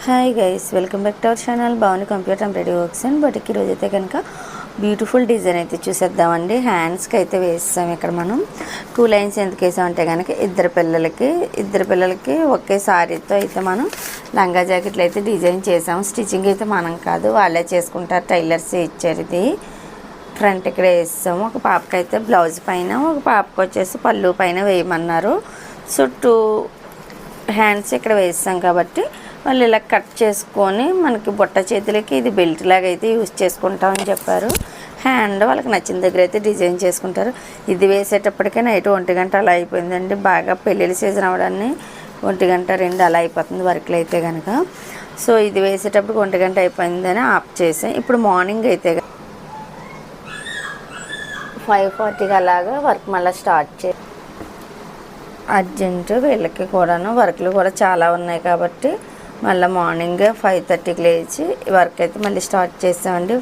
Hi guys, welcome back to our channel Bhavani computer and ready works and బట్కి ఈరోజు అయితే కనుక బ్యూటిఫుల్ డిజైన్ అయితే చూసేద్దామండి. హ్యాండ్స్కి అయితే వేస్తాం. ఇక్కడ మనం 2 లైన్స్ ఎందుకు వేసామంటే కనుక ఇద్దరు పిల్లలకి ఒకే సారీతో అయితే మనం లంగా జాకెట్లు అయితే డిజైన్ చేసాము. స్టిచ్చింగ్ అయితే మనం కాదు, వాళ్ళే చేసుకుంటారు, టైలర్స్ ఇచ్చారు. ఇది ఫ్రంట్ ఇక్కడ వేస్తాము. ఒక పాపకి అయితే బ్లౌజ్ పైన, ఒక పాపకి వచ్చేసి పళ్ళు పైన వేయమన్నారు. సో 2 హ్యాండ్స్ ఇక్కడ వేస్తాం కాబట్టి వాళ్ళు ఇలా కట్ చేసుకొని మనకి బుట్ట చేతులకి ఇది బెల్ట్ లాగా అయితే యూజ్ చేసుకుంటామని చెప్పారు. హ్యాండ్ వాళ్ళకి నచ్చిన దగ్గర అయితే డిజైన్ చేసుకుంటారు. ఇది వేసేటప్పటికే నైట్ 1 గంట అలా అయిపోయిందండి. బాగా పెళ్ళిళ్ళ సీజన్ అవ్వడాన్ని 1 గంట 2 అలా అయిపోతుంది వర్క్లు అయితే కనుక. సో ఇది వేసేటప్పుడు 1 గంట అయిపోయిందని ఆఫ్ చేసాం. ఇప్పుడు మార్నింగ్ అయితే 5:40కి అలాగా వర్క్ మళ్ళీ స్టార్ట్ చేసి అర్జెంటు వీళ్ళకి కూడాను వర్క్లు కూడా చాలా ఉన్నాయి కాబట్టి మళ్ళీ మార్నింగ్ 5:30కి లేచి వర్క్ అయితే మళ్ళీ స్టార్ట్ చేసామండి.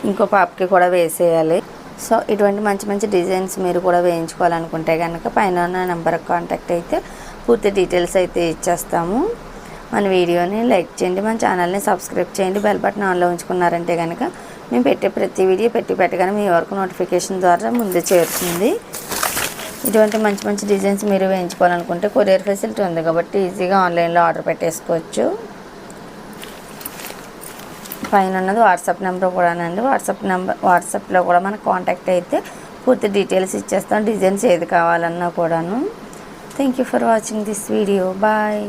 ఇంకో పాపకి కూడా వేసేయాలి. సో ఇటువంటి మంచి మంచి డిజైన్స్ మీరు కూడా వేయించుకోవాలనుకుంటే కనుక పైన ఉన్న నెంబర్కి కాంటాక్ట్ అయితే పూర్తి డీటెయిల్స్ అయితే ఇచ్చేస్తాము. మన వీడియోని లైక్ చేయండి, మన ఛానల్ని సబ్స్క్రైబ్ చేయండి, బెల్ బటన్ ఆన్లో ఉంచుకున్నారంటే కనుక మేము పెట్టే ప్రతి వీడియో పెట్టగానే మీ వరకు నోటిఫికేషన్ ద్వారా ముందే చేరుతుంది. ఇటువంటి మంచి మంచి డిజైన్స్ మీరు వేయించుకోవాలనుకుంటే కొరియర్ ఫెసిలిటీ ఉంది కాబట్టి ఈజీగా ఆన్లైన్లో ఆర్డర్ పెట్టేసుకోవచ్చు. పైన ఉన్నది వాట్సాప్ నెంబర్ కూడానండి. వాట్సాప్లో కూడా మనకు కాంటాక్ట్ అయితే పూర్తి డీటెయిల్స్ ఇచ్చేస్తాం. డిజైన్స్ ఏది కావాలన్నా కూడాను. Thank you for watching this video. Bye.